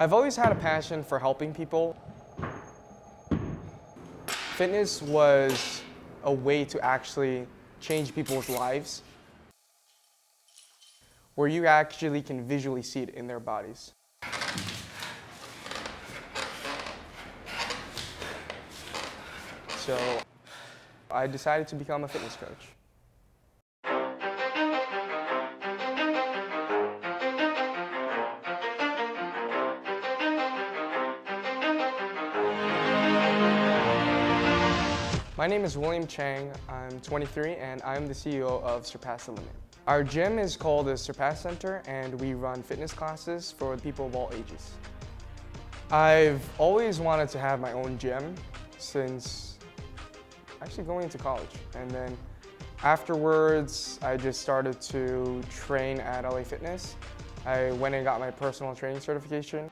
I've always had a passion for helping people. Fitness was a way to actually change people's lives, where you actually can visually see it in their bodies. So I decided to become a fitness coach. My name is Chang. I'm 23 and I'm the CEO of Surpasser. Our gym is called the Surpasser Center and we run fitness classes for people of all ages. I've always wanted to have my own gym since actually going into college. And then afterwards, I just started to train at LA Fitness. I went and got my personal training certification.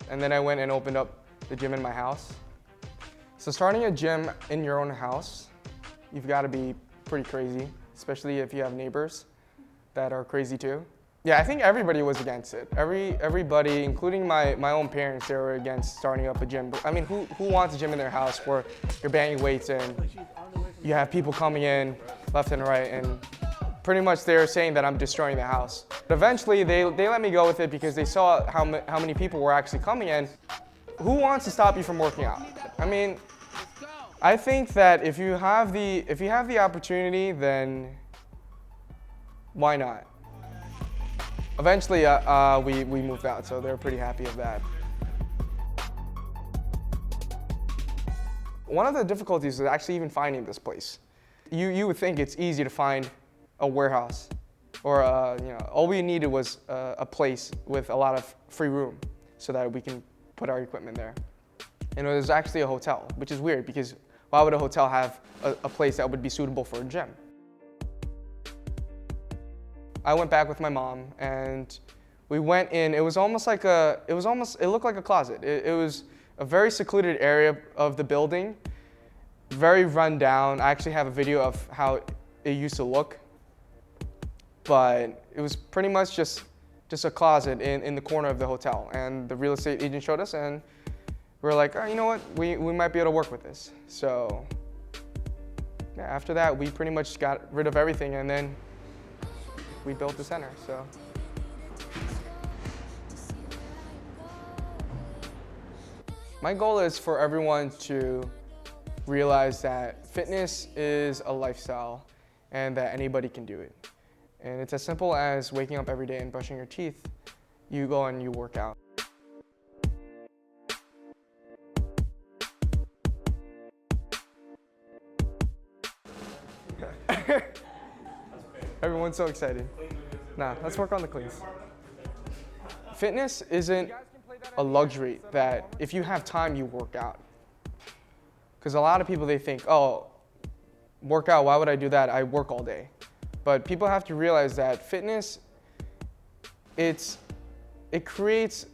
And then I went and opened up the gym in my house. So starting a gym in your own house, you've got to be pretty crazy, especially if you have neighbors that are crazy too. Yeah, I think everybody was against it. Everybody, including my own parents, they were against starting up a gym. I mean, who wants a gym in their house where you're banging weights and you have people coming in left and right, and pretty much they're saying that I'm destroying the house. But eventually, they let me go with it because they saw how many people were actually coming in. Who wants to stop you from working out? I mean, I think that if you have the opportunity, then why not? Eventually, we moved out, so they're pretty happy of that. One of the difficulties is actually even finding this place. You would think it's easy to find a warehouse, or all we needed was a place with a lot of free room, so that we can put our equipment there. And it was actually a hotel, which is weird because why would a hotel have a place that would be suitable for a gym? I went back with my mom and we went in. It was almost like it looked like a closet. It was a very secluded area of the building, very run down. I actually have a video of how it used to look, but it was pretty much just a closet in the corner of the hotel. And the real estate agent showed us, and we were like, oh, you know what, we might be able to work with this. So yeah, after that, we pretty much got rid of everything, and then we built the center. So my goal is for everyone to realize that fitness is a lifestyle and that anybody can do it. And it's as simple as waking up every day and brushing your teeth. You go and you work out. Everyone's so excited. Nah, let's work on the cleans. Fitness isn't a luxury that if you have time, you work out. Because a lot of people, they think, oh, work out, why would I do that? I work all day. But people have to realize that fitness, it creates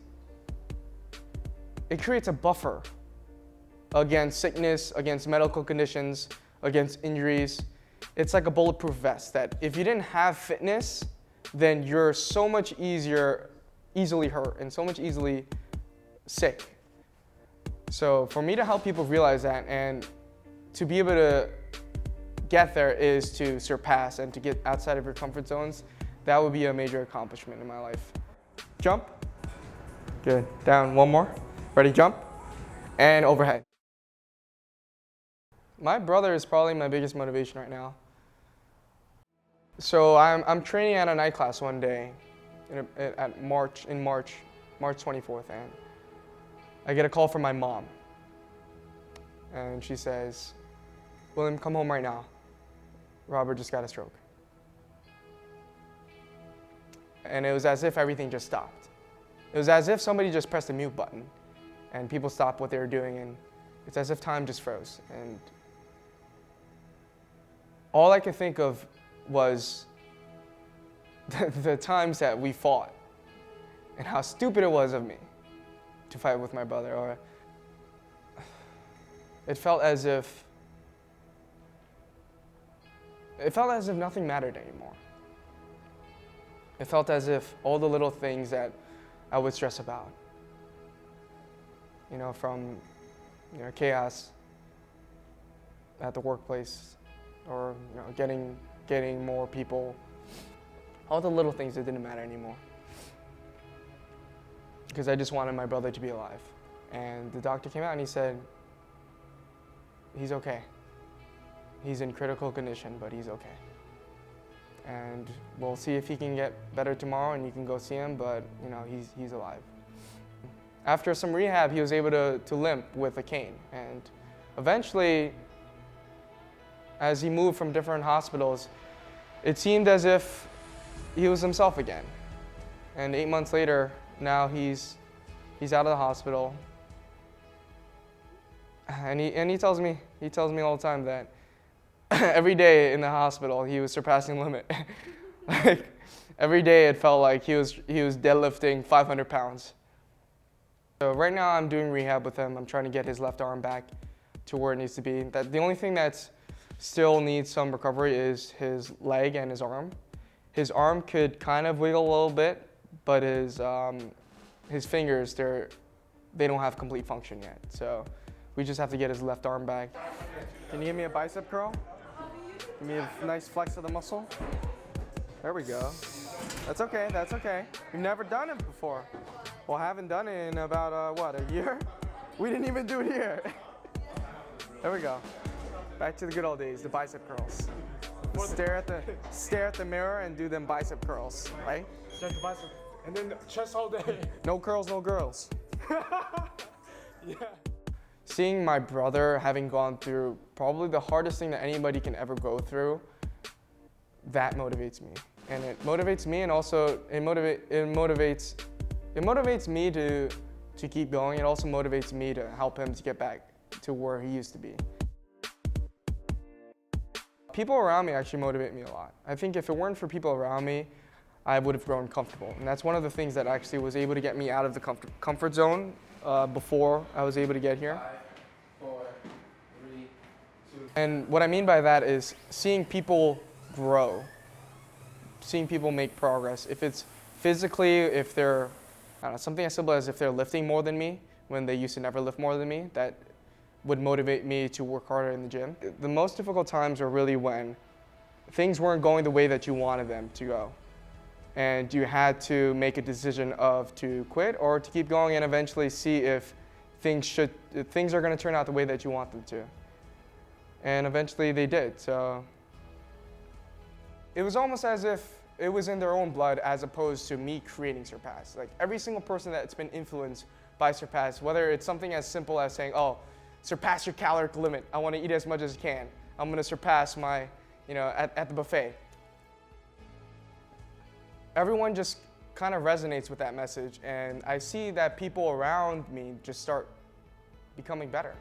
a buffer against sickness, against medical conditions, against injuries. It's like a bulletproof vest that if you didn't have fitness, then you're so much easily hurt and so much easily sick. So for me to help people realize that and to be able to get there is to surpass and to get outside of your comfort zones, that would be a major accomplishment in my life. Jump. Good. Down. One more. Ready, jump. And overhead. My brother is probably my biggest motivation right now. So I'm training at a night class one day in March 24th, and I get a call from my mom. And she says, William, come home right now. Robert just got a stroke. And it was as if everything just stopped. It was as if somebody just pressed the mute button and people stopped what they were doing, and it's as if time just froze. And all I could think of was the times that we fought and how stupid it was of me to fight with my brother. Or it felt as if nothing mattered anymore. It felt as if all the little things that I would stress about. From chaos at the workplace, or getting more people, all the little things that didn't matter anymore. Because I just wanted my brother to be alive. And the doctor came out and he said, he's okay. He's in critical condition, but he's okay. And we'll see if he can get better tomorrow and you can go see him, but he's alive. After some rehab, he was able to limp with a cane. And eventually, as he moved from different hospitals, it seemed as if he was himself again. And 8 months later, now he's out of the hospital. And he tells me all the time that every day in the hospital he was surpassing the limit. Like every day it felt like he was deadlifting 500 pounds. So right now I'm doing rehab with him. I'm trying to get his left arm back to where it needs to be. The only thing that still needs some recovery is his leg and his arm. His arm could kind of wiggle a little bit, but his fingers, they don't have complete function yet. So we just have to get his left arm back. Can you give me a bicep curl? Give me a nice flex of the muscle. There we go. That's okay, that's okay. We've never done it before. Well, I haven't done it in about, a year? We didn't even do it here. There we go. Back to the good old days, the bicep curls. Stare at the mirror and do them bicep curls, right? Stretch the bicep. And then chest all day. No curls, no girls. Yeah. Seeing my brother having gone through probably the hardest thing that anybody can ever go through, that motivates me. And it motivates me, and also it motivates me to keep going. It also motivates me to help him to get back to where he used to be. People around me actually motivate me a lot. I think if it weren't for people around me, I would have grown comfortable. And that's one of the things that actually was able to get me out of the comfort zone before I was able to get here. 5, 4, 3, 2. And what I mean by that is seeing people grow, seeing people make progress. If it's physically, if they're, something as simple as if they're lifting more than me when they used to never lift more than me, that would motivate me to work harder in the gym. The most difficult times are really when things weren't going the way that you wanted them to go. And you had to make a decision of to quit or to keep going and eventually see if things are going to turn out the way that you want them to. And eventually they did. So it was almost as if it was in their own blood as opposed to me creating Surpass. Like every single person that's been influenced by Surpass, whether it's something as simple as saying, oh, surpass your caloric limit. I want to eat as much as I can. I'm going to surpass my, at the buffet. Everyone just kind of resonates with that message, and I see that people around me just start becoming better.